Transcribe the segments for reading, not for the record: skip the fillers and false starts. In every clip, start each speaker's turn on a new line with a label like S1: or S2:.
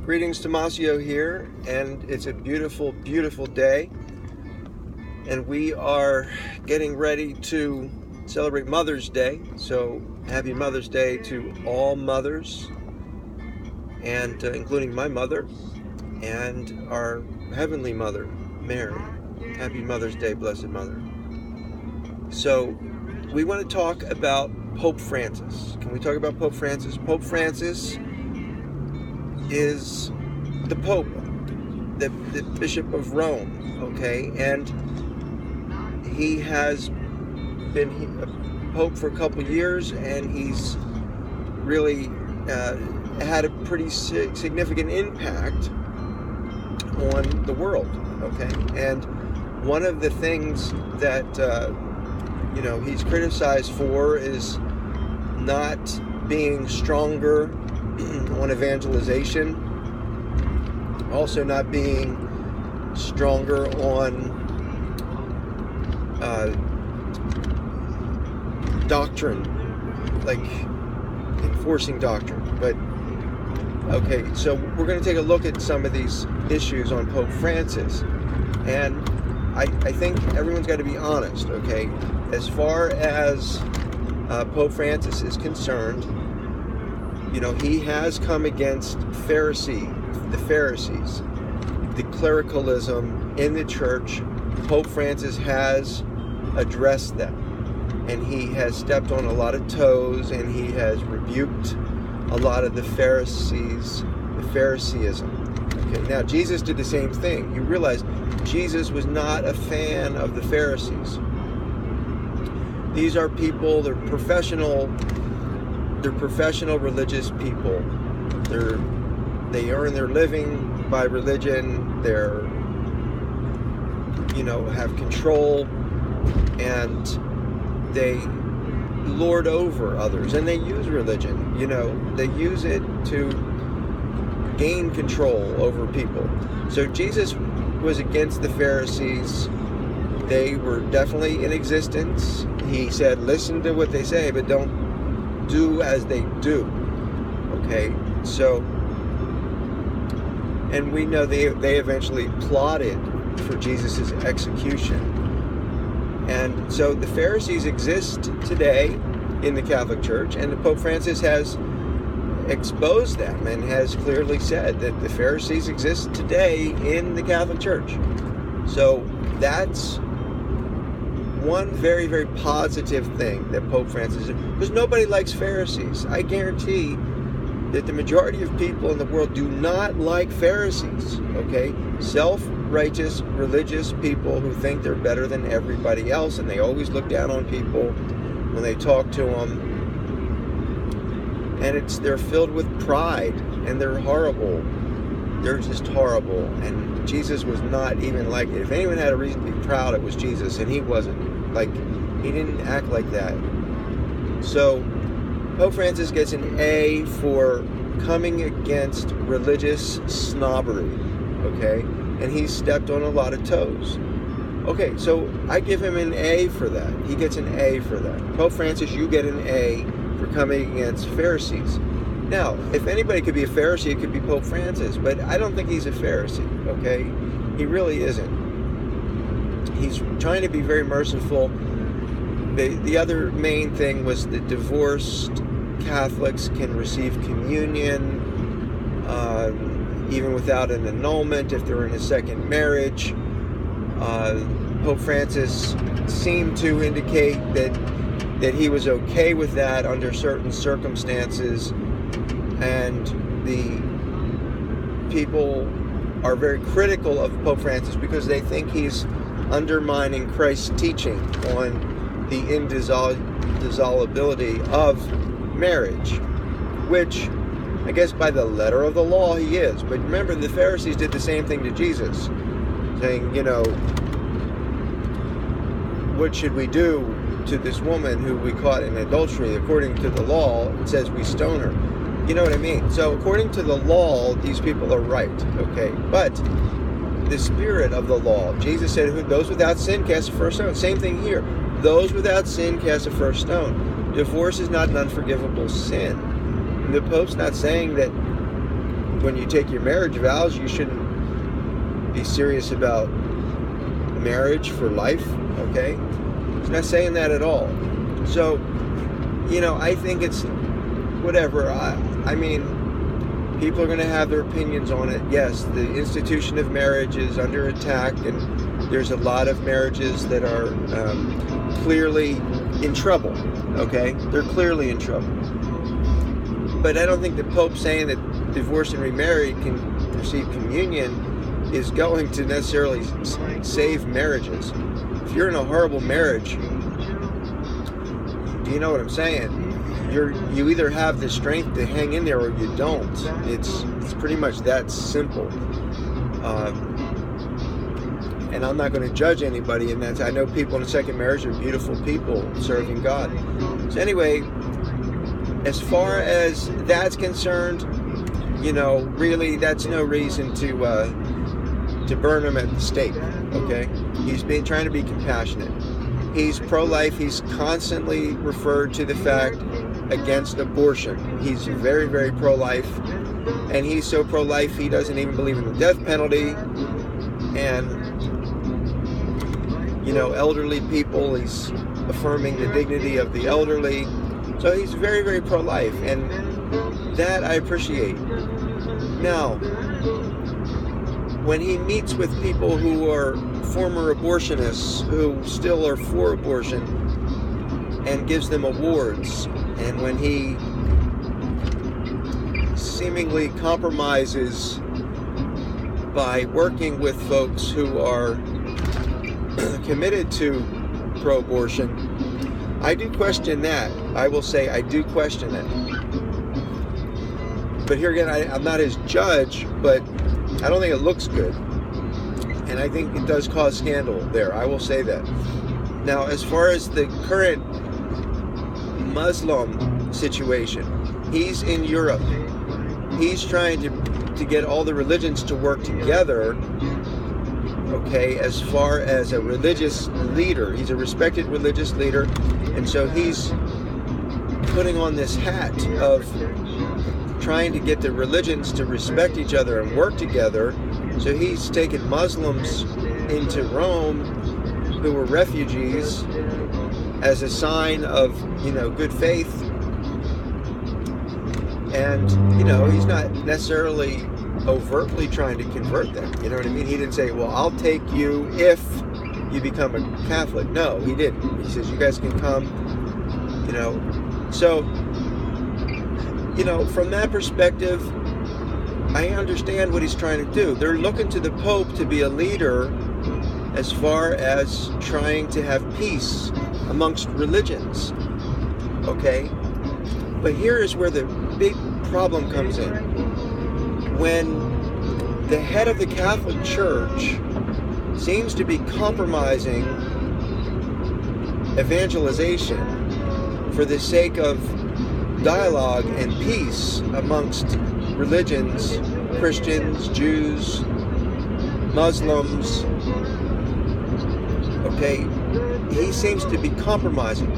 S1: Greetings, Tomasio here, and it's a beautiful, beautiful day, and we are getting ready to celebrate Mother's Day. So happy Mother's Day to all mothers, and including my mother and our Heavenly Mother, Mary. Happy Mother's Day, Blessed Mother. So we want to talk about Pope Francis. Can we talk about Pope Francis? Pope Francis is the Pope, the Bishop of Rome, okay? And he has been a Pope for a couple years, and he's really had a pretty significant impact on the world, okay? And one of the things that, he's criticized for is not being stronger on evangelization, also not being stronger on doctrine, like enforcing doctrine. But okay, so we're going to take a look at some of these issues on Pope Francis, and I think everyone's got to be honest, okay? As far as Pope Francis is concerned, he has come against the Pharisees, the clericalism in the church. Pope Francis has addressed them, and he has stepped on a lot of toes, and he has rebuked a lot of the Pharisees, the Phariseeism. Okay, now Jesus did the same thing. You realize Jesus was not a fan of the Pharisees. These are people, they're professional religious people. They earn their living by religion. They're, have control, and they lord over others, and they use religion. They use it to gain control over people. So Jesus was against the Pharisees. They were definitely in existence. He said, listen to what they say, but don't do as they do. Okay, so, and we know they eventually plotted for Jesus' execution. And so the Pharisees exist today in the Catholic Church, and Pope Francis has exposed them and has clearly said that the Pharisees exist today in the Catholic Church. So that's one very, very positive thing that Pope Francis did, because nobody likes Pharisees. I guarantee that the majority of people in the world do not like Pharisees, okay? Self-righteous, religious people who think they're better than everybody else, and they always look down on people when they talk to them. And they're filled with pride, and they're horrible. They're just horrible. And Jesus was not even like it. If anyone had a reason to be proud, it was Jesus, and he wasn't. He didn't act like that. So Pope Francis gets an A for coming against religious snobbery, okay? And he stepped on a lot of toes. Okay, so I give him an A for that. He gets an A for that. Pope Francis, you get an A for coming against Pharisees. Now, if anybody could be a Pharisee, it could be Pope Francis, but I don't think he's a Pharisee, okay? He really isn't. He's trying to be very merciful. The other main thing was that divorced Catholics can receive communion even without an annulment if they're in a second marriage. Pope Francis seemed to indicate that he was okay with that under certain circumstances, and the people are very critical of Pope Francis because they think he's undermining Christ's teaching on the indissolubility of marriage, which I guess by the letter of the law he is. But remember, the Pharisees did the same thing to Jesus, saying, what should we do to this woman who we caught in adultery? According to the law, it says we stone her. You know what I mean? So according to the law, these people are right, okay? But the spirit of the law, Jesus said, those without sin cast the first stone. Same thing here. Those without sin cast the first stone. Divorce is not an unforgivable sin. The Pope's not saying that when you take your marriage vows, you shouldn't be serious about marriage for life, okay? He's not saying that at all. So, I think it's whatever. I mean, people are going to have their opinions on it. Yes, the institution of marriage is under attack, and there's a lot of marriages that are clearly in trouble, okay? They're clearly in trouble. But I don't think the Pope saying that divorced and remarried can receive communion is going to necessarily save marriages. If you're in a horrible marriage, do you know what I'm saying? You either have the strength to hang in there or you don't. It's pretty much that simple. And I'm not going to judge anybody in that. I know people in a second marriage are beautiful people serving God. So anyway, as far as that's concerned, really that's no reason to burn him at the stake, okay? He's been trying to be compassionate. He's pro-life. He's constantly referred to the fact against abortion. He's very, very pro-life, and he's so pro-life he doesn't even believe in the death penalty. And elderly people, he's affirming the dignity of the elderly. So he's very, very pro-life, and that I appreciate. Now, when he meets with people who are former abortionists who still are for abortion and gives them awards, and when he seemingly compromises by working with folks who are committed to pro-abortion, I do question that. I will say I do question that. But here again, I'm not his judge, but I don't think it looks good. And I think it does cause scandal there. I will say that. Now, as far as the current Muslim situation, he's in Europe. He's trying to get all the religions to work together, okay, as far as a religious leader. He's a respected religious leader, and so he's putting on this hat of trying to get the religions to respect each other and work together. So he's taken Muslims into Rome who were refugees as a sign of, good faith. And, he's not necessarily overtly trying to convert them. You know what I mean? He didn't say, well, I'll take you if you become a Catholic. No, he didn't. He says, you guys can come, So, from that perspective, I understand what he's trying to do. They're looking to the Pope to be a leader as far as trying to have peace amongst religions. Okay? But here is where the big problem comes in. When the head of the Catholic Church seems to be compromising evangelization for the sake of dialogue and peace amongst religions, Christians, Jews, Muslims, okay, he seems to be compromising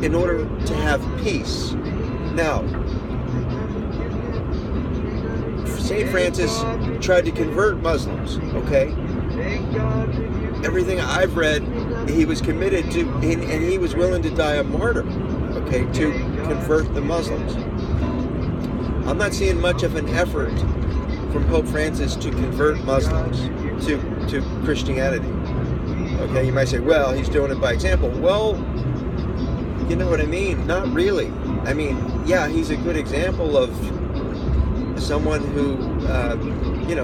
S1: in order to have peace. Now, St. Francis tried to convert Muslims, okay? Everything I've read, he was committed to, and he was willing to die a martyr, okay, to convert the Muslims. I'm not seeing much of an effort from Pope Francis to convert Muslims to Christianity. Okay, you might say, well, he's doing it by example. Well, you know what I mean? Not really. I mean, yeah, he's a good example of someone who,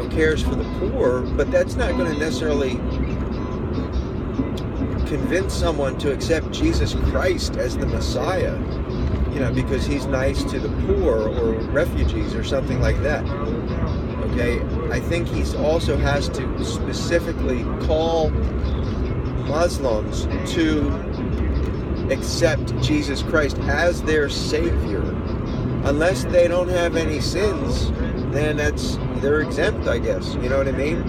S1: cares for the poor, but that's not going to necessarily convince someone to accept Jesus Christ as the Messiah, because he's nice to the poor or refugees or something like that. Okay, I think he also has to specifically call Muslims to accept Jesus Christ as their Savior. Unless they don't have any sins, then they're exempt, I guess. You know what I mean?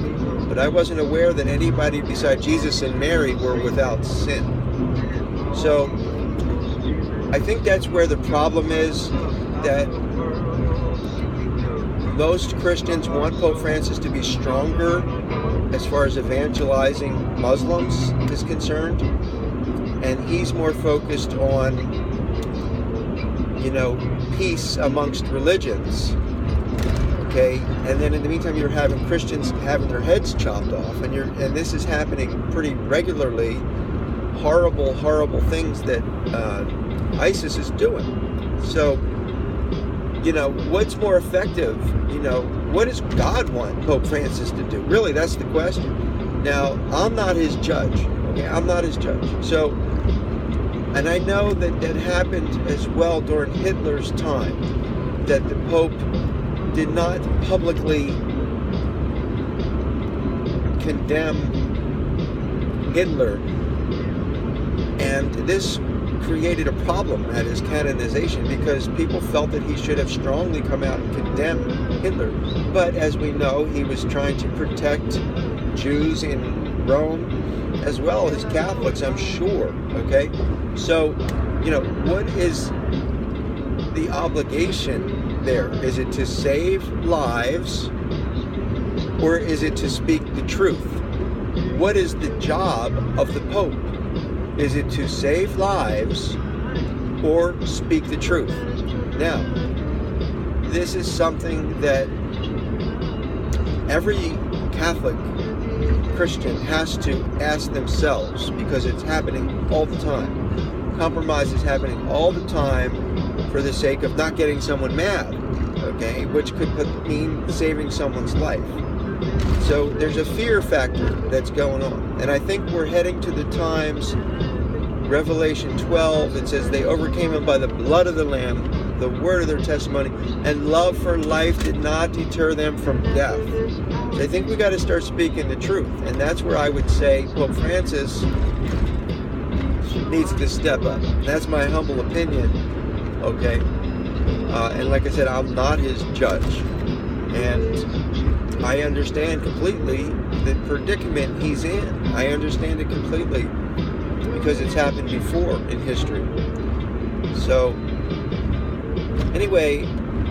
S1: But I wasn't aware that anybody besides Jesus and Mary were without sin. So I think that's where the problem is, that Most Christians want Pope Francis to be stronger as far as evangelizing Muslims is concerned, and he's more focused on, peace amongst religions. Okay, and then in the meantime, you're having Christians having their heads chopped off, and this is happening pretty regularly. Horrible, horrible things that ISIS is doing. So, what's more effective? What does God want Pope Francis to do? Really, that's the question. Now, I'm not his judge. Okay, I'm not his judge. So, and I know that happened as well during Hitler's time, that the Pope did not publicly condemn Hitler, and this created a problem at his canonization because people felt that he should have strongly come out and condemned Hitler. But as we know, he was trying to protect Jews in Rome as well as Catholics, I'm sure. Okay, so what is the obligation there? Is it to save lives, or is it to speak the truth? What is the job of the Pope? Is it to save lives or speak the truth? Now, this is something that every Catholic Christian has to ask themselves, because it's happening all the time. Compromise is happening all the time for the sake of not getting someone mad, okay, which could mean saving someone's life. So there's a fear factor that's going on. And I think we're heading to the times, Revelation 12, it says they overcame him by the blood of the Lamb, the word of their testimony, and love for life did not deter them from death. So I think we got to start speaking the truth. And that's where I would say Pope Francis needs to step up. That's my humble opinion, okay? And like I said, I'm not his judge. And I understand completely the predicament he's in. I understand it completely because it's happened before in history. So, anyway,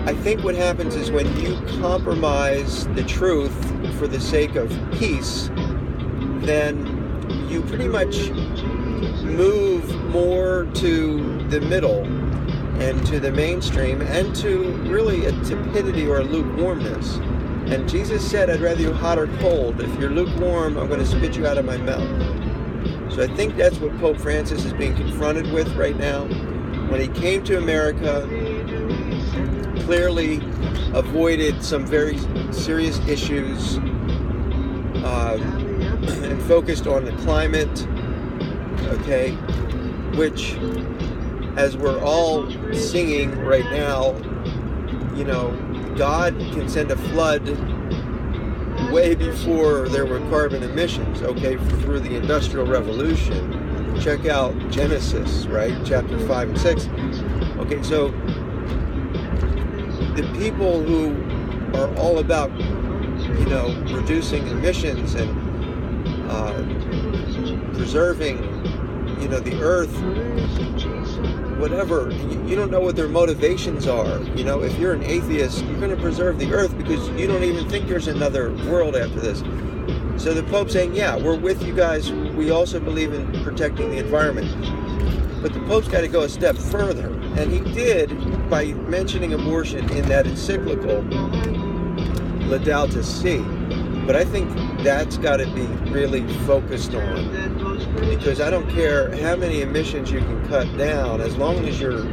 S1: I think what happens is when you compromise the truth for the sake of peace, then you pretty much move more to the middle and to the mainstream and to really a tepidity or a lukewarmness. And Jesus said, I'd rather you hot or cold. If you're lukewarm, I'm going to spit you out of my mouth. So I think that's what Pope Francis is being confronted with right now. When he came to America, clearly avoided some very serious issues and focused on the climate, okay, which, as we're all singing right now, God can send a flood way before there were carbon emissions, okay, through the Industrial Revolution. Check out Genesis, right, chapter 5 and 6. Okay, so the people who are all about, reducing emissions and preserving, the earth, whatever, you don't know what their motivations are. If you're an atheist, you're going to preserve the earth because you don't even think there's another world after this. So the Pope's saying, yeah, we're with you guys. We also believe in protecting the environment. But the Pope's got to go a step further. And he did by mentioning abortion in that encyclical, Laudato Si. But I think that's got to be really focused on. Because I don't care how many emissions you can cut down, as long as you're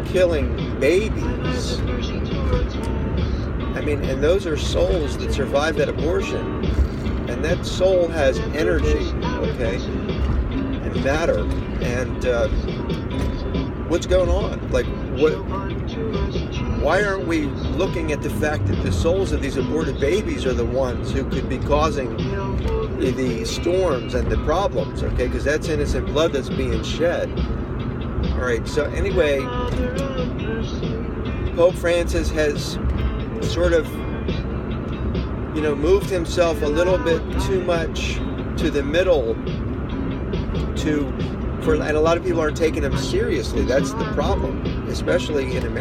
S1: killing babies. I mean, and those are souls that survived that abortion. And that soul has energy, okay, and matter. And what's going on? Like, why aren't we looking at the fact that the souls of these aborted babies are the ones who could be causing the storms and the problems, okay? Because that's innocent blood that's being shed. All right, so anyway, Pope Francis has sort of, moved himself a little bit too much to the middle and a lot of people aren't taking him seriously. That's the problem, especially in America.